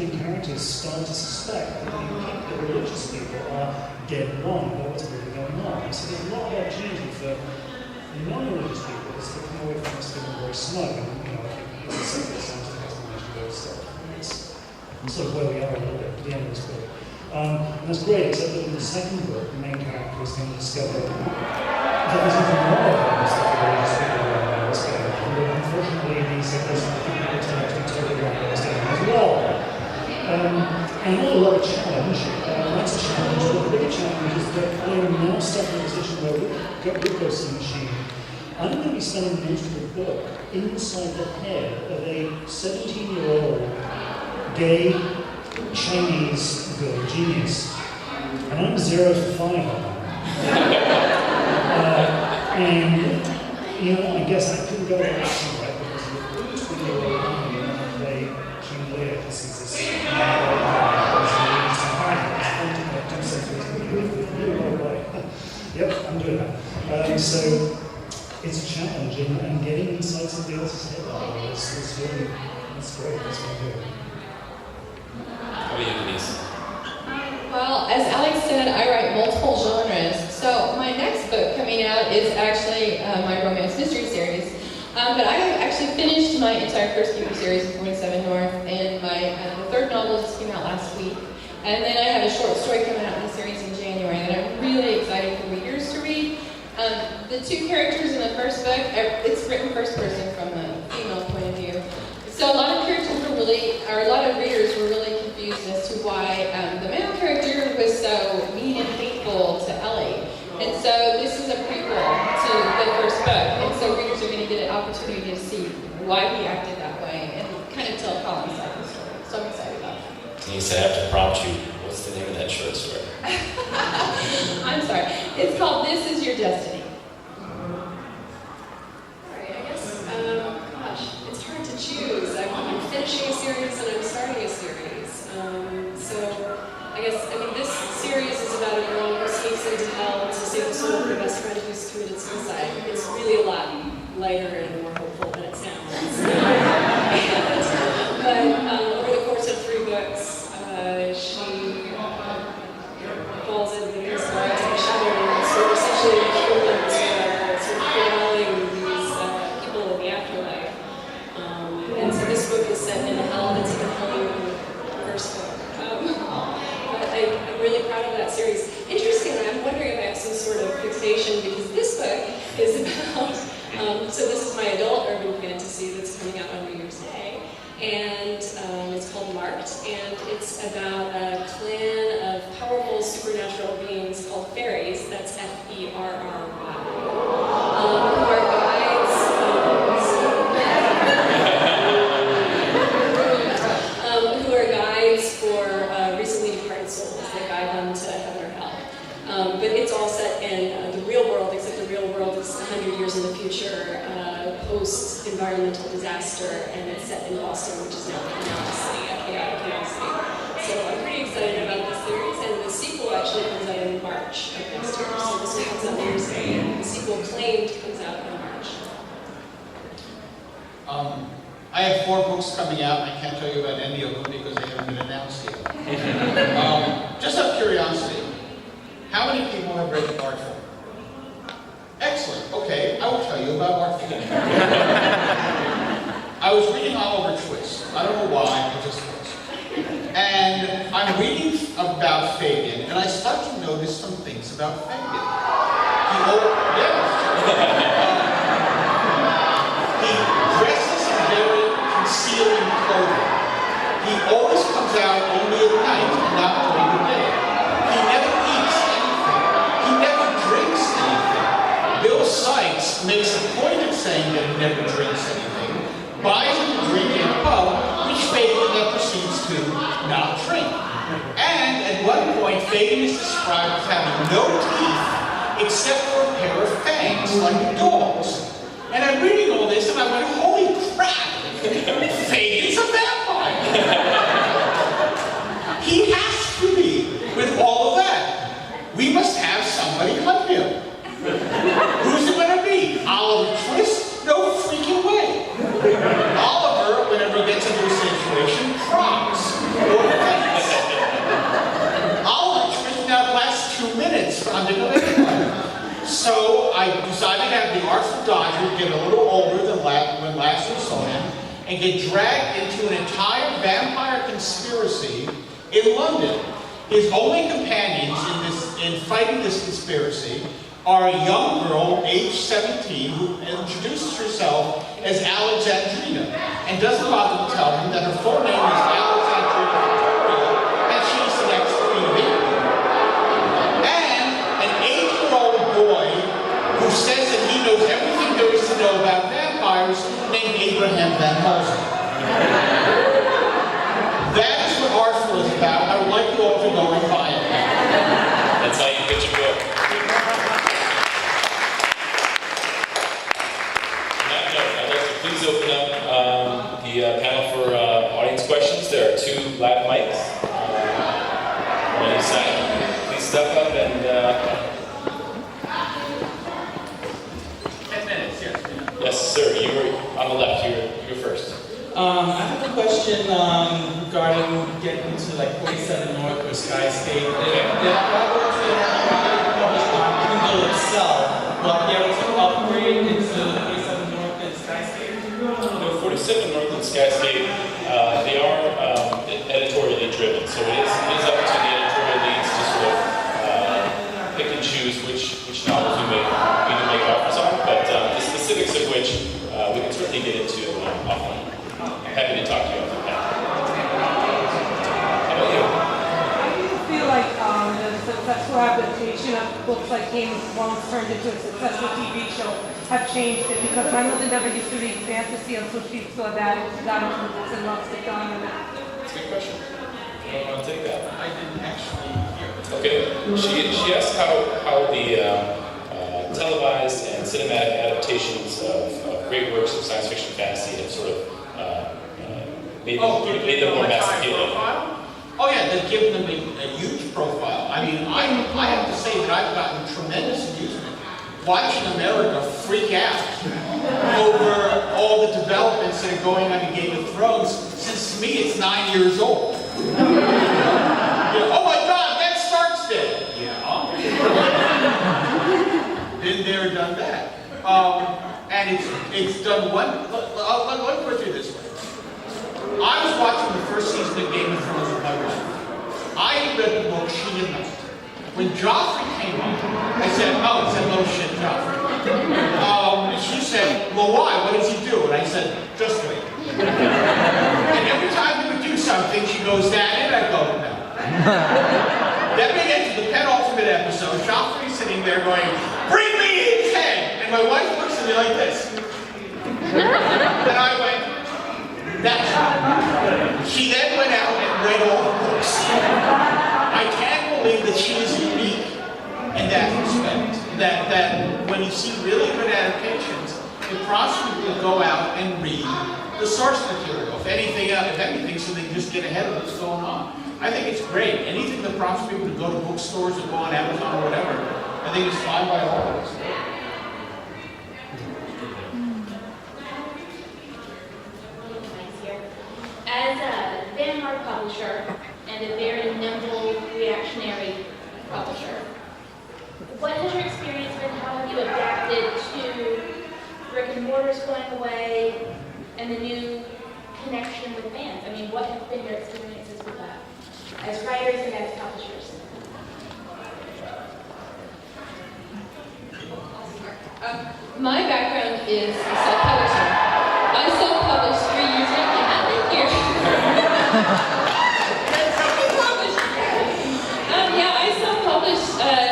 main characters start to suspect that the religious people are dead wrong about what's really going on. So there's a lot of opportunity for non-religious people to come away from this feeling very smug, and I think it's a simple scientific explanation of those stuff. And that's sort of where we are a little bit at the end of this book. And that's great, except that in the second book, the main character is going to discover that there's even more evidence that the religious people are wrong about what's going on. And unfortunately, these people turn out to be totally wrong about what's going on as well. And another lot of challenge, that's a challenge, but the bigger challenge is that I am now stuck in a position where with Ghost Machine, I'm going to be spending most of the book inside the head of a 17-year-old gay Chinese girl genius. And I'm 0 to 5 on that. And, I guess I couldn't go that action, right? Because the 20-year-old woman who played King Lear, this is this Yep, I'm doing that. So it's a challenge, and getting inside somebody else's head is really, that's great, that's what I'm doing. How about you, Denise? Well, as Alex said, I write multiple genres. So my next book coming out is actually my romance mystery series. But I have actually finished my entire first few series of 47 North, and the third novel just came out last week. And then I have a short story coming out in the series in January that I'm really excited for readers to read. The two characters in the first book, it's written first person from the female point of view. So a lot of characters a lot of readers were really confused as to why the male character was so mean and hateful to Ellie. And so this is a prequel to the first book, and so readers are going to get an opportunity to see why he acted that way and kind of tell Colin's side of the story. So I'm excited about that. Denise, I have to prompt you. What's the name of that short story? I'm sorry. It's called This Is Your Destiny. Alright, I guess, it's hard to choose. I'm finishing a series and I'm starting a series. So, this series is about a girl who sneaks into hell to save the soul of her best friend who's committed suicide. It's really a lot lighter and more hopeful than it sounds. But over the course of 3 books, she falls into the side of the shadow and sort of essentially humans sort of following these people in the afterlife. And so this book is set in a hell that's even hellier than the first book. But I'm really proud of that series. Interestingly, I'm wondering if I have some sort of fixation because this book is about, so this is my adult urban fantasy that's coming out on New Year's Day. And it's called Marked, and it's about a clan of powerful supernatural beings called fairies, that's F-E-R-R-Y, who are guides, for recently departed souls. They guide them to heaven or hell. But it's all set in the real world, except the real world is 100 years in the future, post-environmental disaster, and it's set in Boston, which is now Canal City, a chaotic Canal City. So I'm pretty excited about this series, and the sequel actually comes out in March of next year. So this one comes out New Year's Day, and the sequel claimed comes out in March. I have 4 books coming out, and I can't tell you about any of them because they haven't been announced yet. Just out of curiosity, how many people have read Artful? Excellent. Okay, I will tell you about Artful. I was reading Oliver Twist. I don't know why, I just was. And I'm reading about Fagin, and I start to notice some things about Fagin. He dresses in very concealing clothing. He always comes out only at night and not during the day. He never eats anything. He never drinks anything. Bill Sykes makes a point of saying that he never drinks anything, buys him a drink in a pub, which Fagin then proceeds to not drink. And at one point, Fagin is described as having no teeth except for a pair of fangs, like a dog's. And I'm reading all this and I went, holy crap! Fagin's a vampire! He has to be, with all of that. We must have somebody hunt him. Who's it going to be? Oliver Twist? No freaking way. Oliver, whenever he gets into a situation, cries. Or Arthur Dodge would get a little older than when last we saw him, and get dragged into an entire vampire conspiracy in London. His only companions in fighting this conspiracy are a young girl, age 17, who introduces herself as Alexandrina, and doesn't bother to tell him that her full name is Alexandrina Victoria, and she's the next Queen of England. And an 8-year-old boy who says that he knows everything there is to know about vampires, named Abraham Van Helsing. That is what Artful is about. I would like you all to go and buy it. That's how you pitch a book. On that note, I'd like to please open up the panel for audience questions. There are 2 live mics on each side. Please step up and... 10 minutes, yes. Yes, sir. You were on the left. You're first. I have a question regarding getting into like 47North or Skyscape. The project published on Kindle itself, will I be able to upgrade into 47North and Skyscape? No, 47North and Skyscape, they are editorially driven, so it is up to the editorial leads to sort of pick and choose which novels we either make offers on, but the specifics of which we can certainly get into offline. Happy to talk to you after that. How about you? How do you feel like the successful adaptation of books like Game of Thrones turned into a successful TV show have changed it? Because my mother never used to read fantasy until she saw that and got into the books and loves to go on. That's a good question. I want to take that. I didn't actually hear it. Okay. She asked how the televised and cinematic adaptations of great works of science fiction fantasy have sort of made them more mass appealing. Oh yeah, they've given them a huge profile. I mean, I have to say that I've gotten tremendous amusement watching America freak out over all the developments that are going on in Game of Thrones, since to me it's 9 years old. Oh my God, Ned Stark's dead. Yeah. Been there, done that. And it's done one. Let me put it this way. I was watching the first season of Game of Thrones with my wife. I read the book, she did not. When Joffrey came on, I said, oh, it's a no shit Joffrey. And she said, well, why? What does he do? And I said, just wait. And every time he would do something, she goes, that it? I go, no. Then we get to the penultimate episode. Joffrey's sitting there going, bring me his head! And my wife looks at me like this. And I went, that's right. She then went out and read all the books. I can't believe that she is unique in that respect. That when you see really good adaptations, the prospect will go out and read the source material, if anything, so they can just get ahead of what's going on. I think it's great. Anything that prompts people to go to bookstores or go on Amazon or whatever, I think it's fine by all of us. As a vanguard publisher and a very nimble, reactionary publisher, what has your experience been? How have you adapted to brick and mortars going away and the new connection with fans? I mean, what have been your experiences with that as writers and as publishers? My background is self-publishing. I self-published 3 years ago. I self-published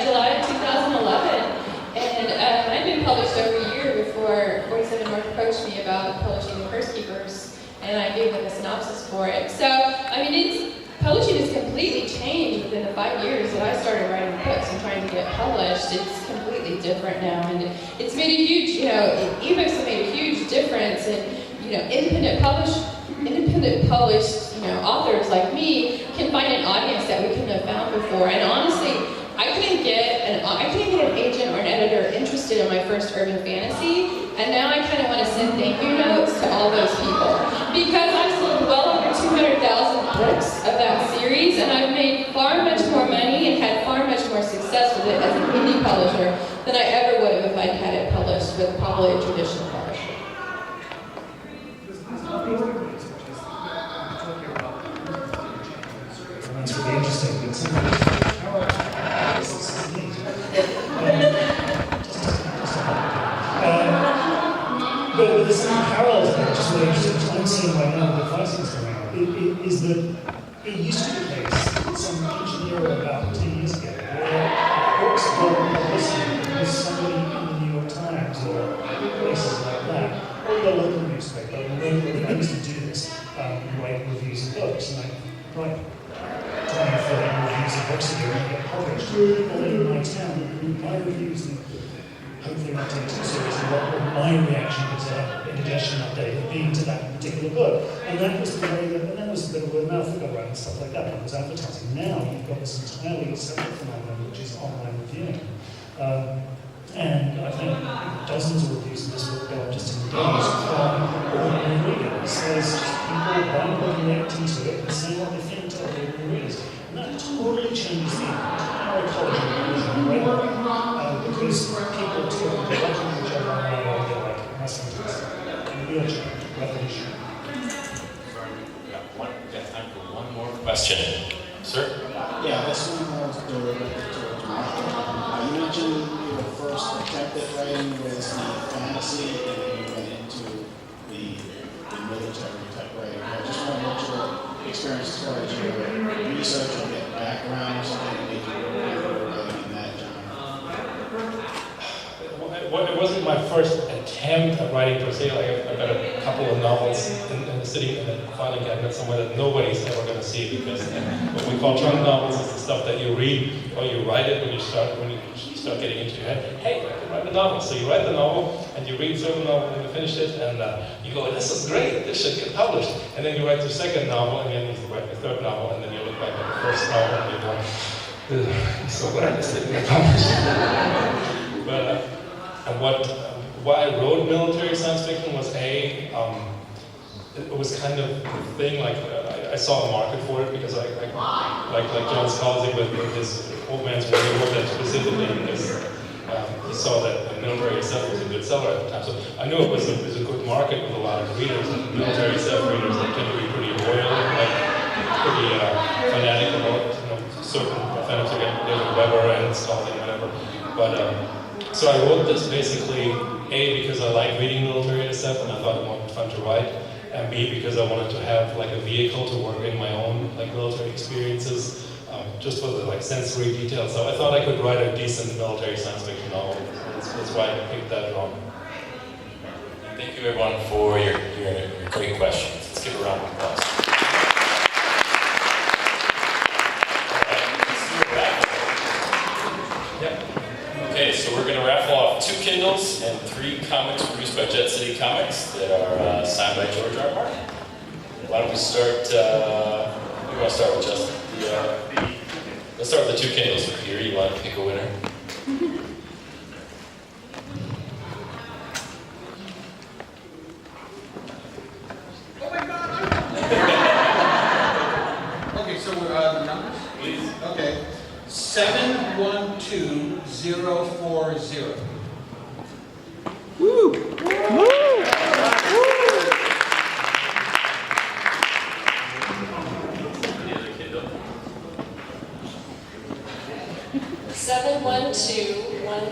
July of 2011, and I'd been published over a year before 47North approached me about publishing The Curse Keepers, and I gave them a synopsis for it. So, I mean, publishing has completely changed within the 5 years that I started writing books and trying to get published. It's completely different now, and it's made a huge, ebooks have made a huge difference, and independent published, authors like me can find an audience that we couldn't have found before. And honestly, I couldn't get an agent or an editor interested in my first urban fantasy, and now I kind of want to send thank you notes to all those people because I've sold well over 200,000 books of that series, and I've made far much more money and had far much more success with it as an indie publisher than I ever would have if I'd had it published with probably a traditional publisher. That's really interesting. But sometimes this is neat. But there's some parallels there, which is really interesting, which I'm seeing right now with the fighting's going on, is that it used to be the case that some engineer about 10 years ago, where books got publicity was somebody in the New York Times or places like that, or the local newspaper. I used to do this, write reviews of books, and I write 20 or 30 reviews of books a year and get published. All in my town would read my reviews and hopefully not take too seriously what my reaction was indigestion update had been to that particular book. And that was the way that, and that was a bit of word of mouth that got around and stuff like that, and it was advertising. Now you've got this entirely separate phenomenon, which is online reviewing. And I think dozens of reviews of this book go up just in days from ordinary readers. There's just people buying a book and reacting to it and saying what they think to ordinary readers. And that totally changes the entire ecology of reading because people talk to each other online all day like messengers. Real revolution. Sorry, we got time for one more question. Sir? Yeah, this one was delivered to Martha. You mentioned your first attempt at writing was the fantasy, and then you went into the military type writing. I just want to know what your experience as far as your research or your background or something that made you writing in that genre. It wasn't my first attempt at writing per se. Like I've got a couple of novels sitting in a filing cabinet somewhere that nobody's ever going to see because what we call trunk novels is the stuff that you read or you write it when you start getting into your head. Hey, I can write a novel. So you write the novel and you read through the novel and you finish it and you go, this is great. This should get published. And then you write your second novel and then you write your third novel and then you look back at the first novel and you go, I'm so glad this didn't get published. But why I wrote military science fiction was it was kind of the thing, like I saw a market for it because like John Scalzi with his Old Man's War, he wrote that specifically because he saw that the military SF was a good seller at the time. So I knew it was a good market with a lot of readers, and military SF readers that tend to be pretty loyal, like pretty fanatic about certain fanatics again, David Weber and Scalzi and whatever. But so I wrote this basically, A, because I like reading military SF and I thought it would be fun to write, and B, because I wanted to have like a vehicle to work in my own like military experiences, just for the like sensory details. So I thought I could write a decent military science fiction novel. That's why I picked that on. Thank you everyone for your great questions. Let's give a round of applause. Okay, so we're going to raffle off 2 Kindles and 3 comics produced by Jet City Comics that are signed by George R. R. Martin. Why don't we start, who do you want to start with, Justin? Let's start with the 2 Kindles. Peter, you want to pick a winner? Oh my God! Okay, so we're the numbers? Please. Okay. 712040. Woo! Woo! Any other Kindle? 7121.